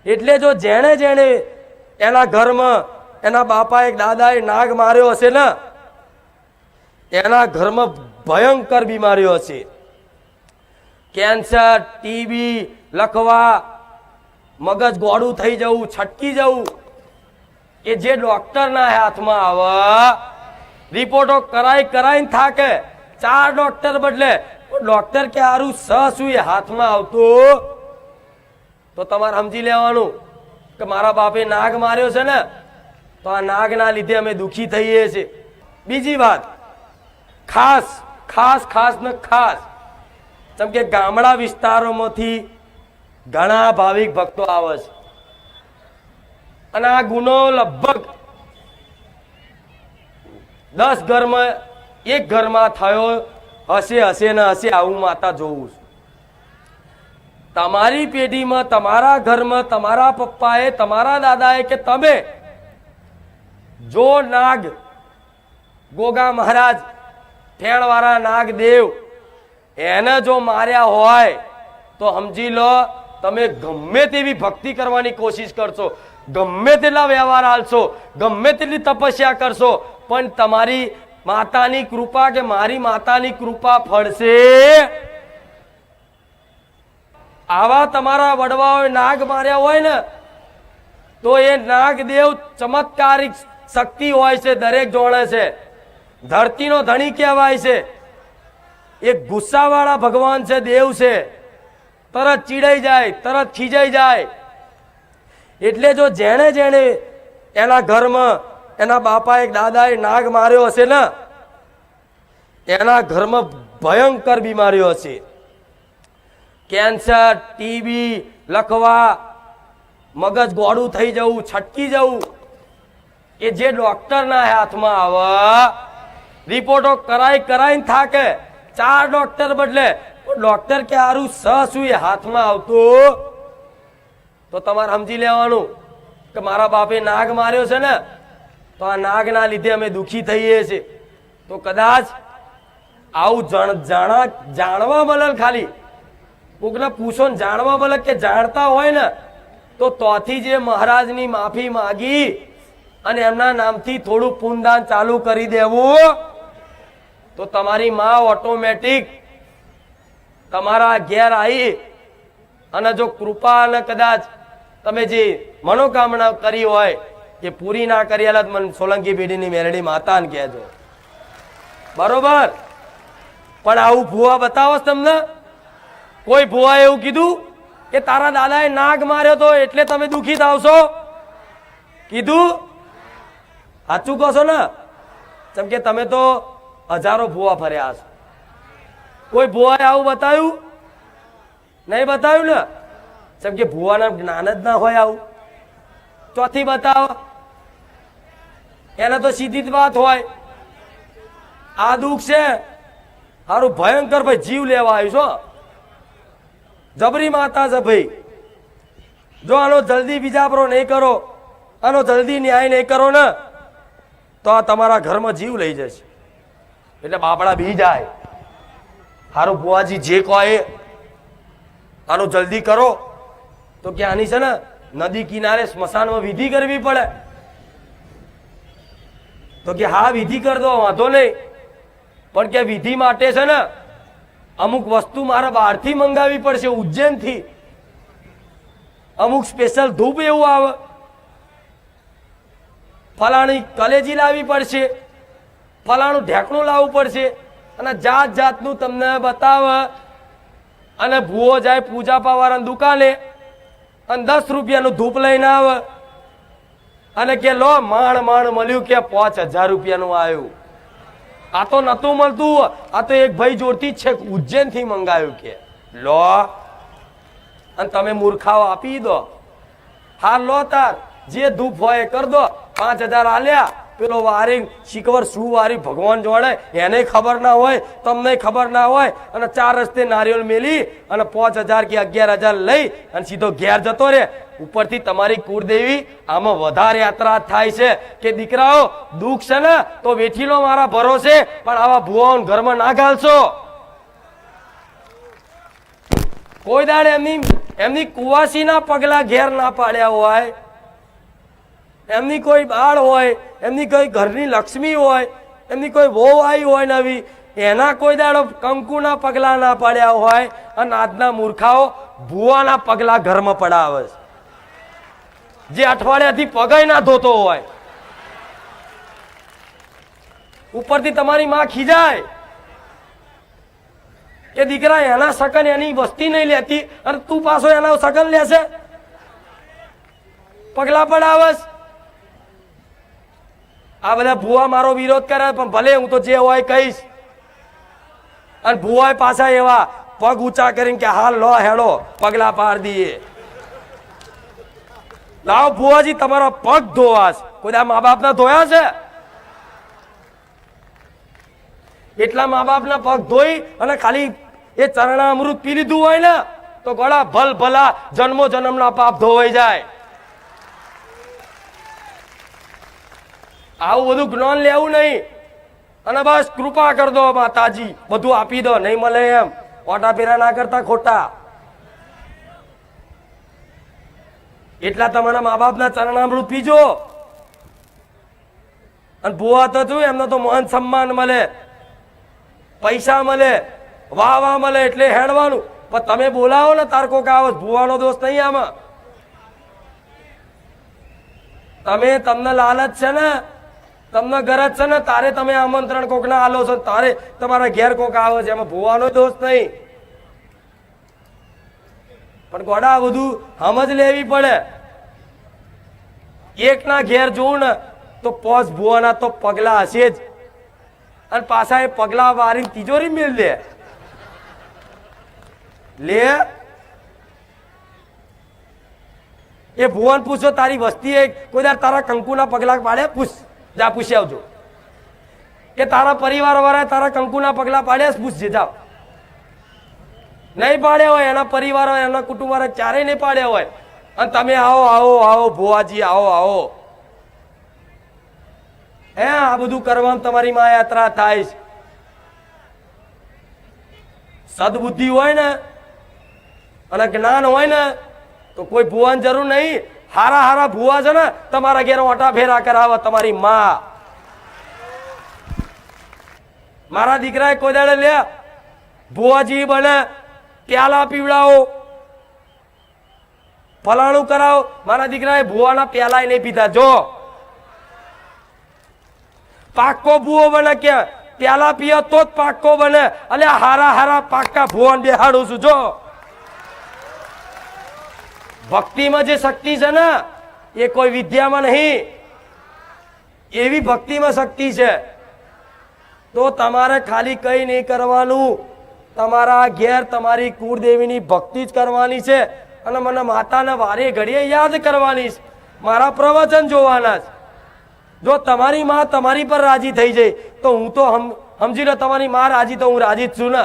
એટલે જો જેણે જેણે એના ઘરમાં એના બાપાએ દાદાએ નાગ માર્યો હશે ને એના ઘરમાં ભયંકર બીમારીઓ હશે, કેન્સર, ટીબી, લકવા, મગજ ગોળું થઈ જવું, છટકી જવું, કે જે ડોક્ટરના હાથમાં આવે રિપોર્ટો કરાઈને થાકે, 4 ડોક્ટર બદલે ડોક્ટર કે હારું શું એ હાથમાં આવતું, તો તમારે સમજી લેવાનું કે મારા બાપે નાગ માર્યો છે ને તો આ નાગના લીધે અમે દુખી થઈએ છીએ. બીજી વાત ખાસ ખાસ ખાસ ને ખાસ, જેમ કે ગામડા વિસ્તારોમાંથી ઘણા ભાવિક ભક્તો આવે છે અને આ ગુનો લગભગ 10 ઘરમાં 1 ઘરમાં થયો હશે ને હશે. આવું માતા જોવું છું. તમારી પેઢીમાં, તમારા ઘરમાં, તમારા પપ્પાએ, તમારા દાદાએ કે તમે જો નાગ, ગોગા મહારાજ, ફેણવાળા નાગદેવ એને જો માર્યા હોય તો સમજી લો તમે ગમે તેવી ભક્તિ કરવાની કોશિશ કરશો, ગમે તેટલા વ્યવહાર હાલશો, ગમે તેટલી તપસ્યા કરશો, પણ તમારી માતાની કૃપા કે મારી માતાની કૃપા ફળશે. આવા તમારા વડવાઓએ નાગ માર્યા હોય ને તો એ નાગદેવ ચમત્કારિક શક્તિ હોય છે, દરેક જોડે છે, ધરતીનો ધણી કહેવાય છે, એક ગુસ્સાવાળા ભગવાન છે, દેવ છે, તરત ચીડાઈ જાય, તરત ખીજાઈ જાય. એટલે જો જેણે જેણે એના ઘરમાં એના બાપાએ દાદાએ નાગ માર્યો હશે ને એના ઘરમાં ભયંકર બીમારીઓ હશે, કેન્સર, ટીબી, લકવા, મગજ ગોળું થઈ જવું, છટકી જવું, કે જે ડોક્ટરના હાથમાં આવે રિપોર્ટો કરાઈને થાકે, 4 ડોક્ટર બદલે ડોક્ટર કે હારું શું એ હાથમાં આવતું, તો તમારે સમજી લેવાનું કે મારા બાપે નાગ માર્યો છે ને તો આ નાગના લીધે અમે દુખી થઈએ છીએ. તો કદાચ આવું જાણવા મળે, ખાલી કોકને પૂછો ને જાણવા મળે કે જાણતા હોય ને તો તોથી જે મહારાજની માફી માગી અને એમના નામથી થોડું પુણ્યદાન ચાલુ કરી દેવું તો તમારી માં ઓટોમેટિક તમારા ઘેર આવી અને જો કૃપા અને કદાચ તમે જે મનોકામના કરી હોય એ પૂરી ના કરી આલા મને સોલંકી પેઢીની મેરડી માતાને કહેજો, બરોબર. પણ આવું ભુવા બતાવો તમને કોઈ ભુવાએ એવું કીધું કે તારા દાદાએ નાગ માર્યો તો એટલે તમે દુખી થાવશો? કીધું? સાચું કહો છો ને? જેમ કે તમે તો હજારો ભુવા ફર્યા છો, કોઈ ભુવાએ આવું બતાવ્યું? નહીં બતાવ્યું ને. જેમ કે ભુવાના જ્ઞાન જ ના હોય આવું ચોથી બતાવો, એને તો સીધી જ વાત હોય આ દુઃખ છે સારું ભયંકર, ભાઈ જીવ લેવા આવ્યું છો, જબરી માતા છે ભાઈ, જો આનો જલ્દી બીજાપરો નહીં કરો, આનો જલ્દી ન્યાય નહીં કરો ને તો આ તમારા ઘરમાં જીવ લઈ જશે. એટલે બાપડા બી જાય, સારું બુઆજી જે કહો એ આનું જલ્દી કરો. તો કે આની છે ને નદી કિનારે સ્મશાનમાં વિધિ કરવી પડે. તો કે હા વિધિ કરી દો, વાંધો નહીં, પણ કે વિધિ માટે છે ને અમુક વસ્તુ મારે બહારથી મંગાવી પડશે, ઉજ્જૈનથી. અમુક સ્પેશિયલ ધૂપ એવું આવે, ફલાણી કલેજી લાવવી પડશે, ફલાણું ઢેકણું લાવવું પડશે, અને જાત જાતનું તમને બતાવે. અને ભૂવો જાય પૂજા પાવાળાની દુકાને અને 10 રૂપિયાનું ધૂપ લઈને આવે અને કે લો માણ મળ્યું કે 5000 રૂપિયાનું આવ્યું. આ તો નતું મળતું, આ તો એક ભાઈ જોડતી જ છે, ઉજ્જૈન થી મંગાવ્યું કે લો, અને તમે મૂર્ખાઓ આપી દો. હા લો તાર જે ધૂપ હોય એ કર દો, 5000 આલ્યા. પેલો વારી શીખવર શું વારી ભગવાન જોડે એને ખબર ના હોય, તમને ખબર ના હોય, અને 4 રસ્તે નારિયેળ મેલી અને 5000 કે 11000 લઈ અને સીધો ઘેર જતો રે. ઉપરથી તમારી કુળદેવી આમાં વધારે યાત્રા થાય છે કે દીકરાઓ દુઃખ છે ને તો વેઠી લો મારા ભરોસે, પણ આવા ભુવાઓ ઘરમાં ના ઘાલશો. કોઈ દાડે એમની એમની કુવાસીના પગલા ઘેર ના પાડ્યા હોય, એમની કોઈ બાળ હોય, એમની કોઈ ઘરની લક્ષ્મી હોય, એમની કોઈ વહુ આવી હોય નવી, એના કોઈ દાડો કંકુના પગલા ના પાડ્યા હોય, અને આજના મૂર્ખાઓ ભુવાના પગલા ઘરમાં પડાવે છે, જે અઠવાડિયાથી પગય ના ધોતો હોય. ઉપરથી તમારી માં ખીજાય કે દીકરા એના સગન એની વસ્તી નહીં લેતી અને તું પાછો એના સગન લેશે, પગલા પડાવસ. આ બધા ભુવા મારો વિરોધ કરે, પણ ભલે હું તો જે હોય કહીશ. અને ભુવા પાછા એવા પગ ઊંચા કરીને કે હાલ લો હેડો પગલા પાડ દઈએ. લાવો ભુવાજી તમારા પગ ધોવાસ, કોઈ મા બાપ ના ધોયા છે? એટલા મા બાપ ના પગ ધોઈ અને ખાલી એ ચરણા અમૃત પી લીધું હોય ને તો ગળા ભલ ભલા જન્મો જન્મના પાપ ધોવાઈ જાય. આવું બધું જ્ઞાન લેવું નહીં અને બસ કૃપા કર દો માતાજી, બધું આપી દો, નહીં મળે એમ ઓટા પેરા ના કરતા ખોટા. એટલા તમારા મા બાપ ના ચરણામૃત પીજો. અને ભુવા તો શું, એમને તો માન સન્માન મળે, પૈસા મળે, વાહ વાહ મળે એટલે હેડવાનું. પણ તમે બોલાવો ને તાર કોક આવો, ભુવાનો દોષ નહીં આમાં. તમને લાલચ છે ને, તમને ગરજ છે ને, તારે તમે આમંત્રણ કોક ના આલો છો, તારે તમારા ઘેર કોક આવે છે, એમાં ભુવાનો દોષ નહીં. પણ ગોડા બધું સમજ લેવી પડે. એક ના ઘેર જોવું ને તો પોસ ભુવાના તો પગલા હશે જ, અને પાછા એ પગલા વારી તિજોરી મેળ લે. એ ભુવન પૂછો તારી વસ્તી કોઈ દર તારા કંકુના પગલા પાડ્યા? પૂછ, જા પૂછી આવજો. કે તારા પરિવાર વાળા તારા કંકુના પગલા પાડ્યા? પૂછજે, જાઓ. નહીં પાડ્યા હોય, એના પરિવાર હોય, એના કુટુંબ વાળા ચારેય નહીં પાડ્યા હોય, અને તમે આવો આવો આવો ભુવાજી આવો આવો, હે આ બધું કરવાનું તમારી માં યાત્રા થાય. સદબુદ્ધિ હોય ને અને જ્ઞાન હોય ને તો કોઈ ભુવાની જરૂર નહીં. હારા હારા ભુવા છે ને તમારા ઘેર ઓટા ફેરા કરાવે તમારી માં. મારા દીકરાએ કોઈ દાડે લે ભુવાજી બને પ્યાલા પીવડાવો, ફલાણું કરાવો. મારા દીકરાએ ભુવાના પ્યાલા નહીં પીધા. જો પાક્કો ભુવો બને કે પ્યાલા પીએ તો જ પાક્કો બને. એટલે હારા હારા પાક્કા ભુવાને બેહાડું છું. જો ભક્તિમાં જે શક્તિ છે ને એ કોઈ વિદ્યામાં નહીં, એવી ભક્તિમાં શક્તિ છે. તો તમારે ખાલી કઈ નહીં કરવાનું, તમારા ઘેર તમારી કુળદેવીની ભક્તિ જ કરવાની છે, અને મને માતાને વારે ઘડીએ યાદ કરવાની છે, મારા પ્રવચન જોવાના છે. જો તમારી માં તમારી પર રાજી થઈ જાય તો હું તો સમજી લો તમારી માં રાજી, તો હું રાજી જ છું ને.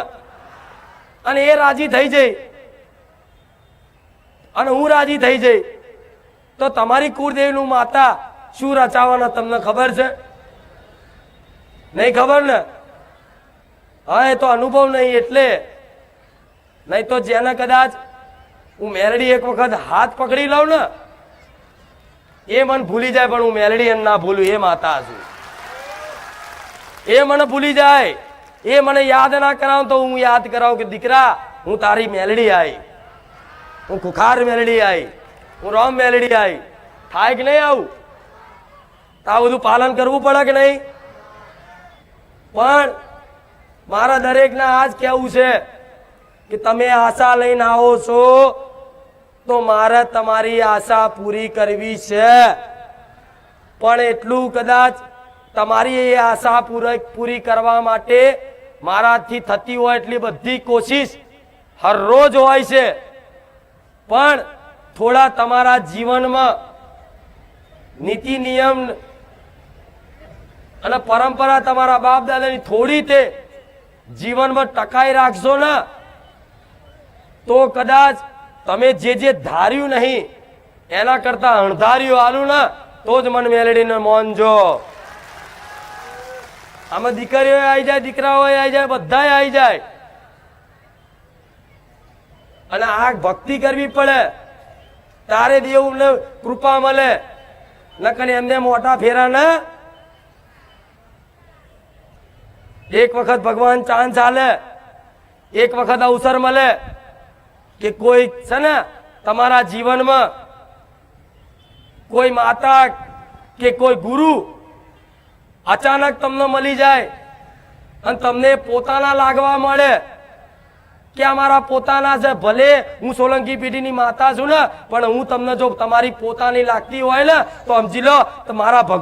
અને એ રાજી થઈ જાય અને હું રાજી થઈ જઈ તો તમારી કુળદેવીનું માતા શું રચાવાના તમને ખબર છે? નહીં ખબર ને? હા, એ તો અનુભવ નહીં એટલે. નહીં તો જેને કદાચ હું મેલડી એક વખત હાથ પકડી લઉં ને એ મને ભૂલી જાય, પણ હું મેલડી એને ના ભૂલું. એ માતા છું, એ મને ભૂલી જાય. એ મને યાદ ના કરાવ તો હું યાદ કરાવું કે દીકરા હું તારી મેલડી આવી, હું ખુખાર મેલડી આવી, હું રોમ મેલડી આવી. થાય કે નહીં આવું? આ બધું પાલન કરવું પડે કે નહીં? પણ મારા દરેકના આજ કહેવું છે કે તમે આશા લઈને આવો છો તો મારે તમારી આશા પૂરી કરવી છે. પણ એટલું કદાચ તમારી એ આશા પૂરી કરવા માટે મારાથી થતી હોય એટલી બધી કોશિશ હરરોજ હોય છે, પણ થોડા તમારા જીવનમાં નીતિ નિયમ અને પરંપરા તમારા બાપ દાદાની થોડી તે જીવનમાં ટકાઈ રાખશો ને તો કદાચ તમે જે ધાર્યું નહીં એના કરતા અણધાર્યું આલું ને તો જ મન મેલડીને મોનજો. આમાં દીકરીઓ આવી જાય, દીકરાઓ આવી જાય, બધા આવી જાય. અને આ ભક્તિ કરવી પડે તારે દેવને કૃપા મળે નકર એમને મોટા ફેરા ને એક વખત ભગવાન ચાન્સ આલે એક વખત અવસર મળે કે કોઈ છે ને તમારા જીવનમાં કોઈ માતા કે કોઈ ગુરુ અચાનક તમને મળી જાય અને તમને પોતાના લાગવા મળે કે આ મારા પોતાના છે ભલે હું સોલંકી પેઢીની માતા છું ને પણ હું તમને જો તમારી પોતાની લાગતી હોય ને તો સમજી લો તો મારા ભગવાન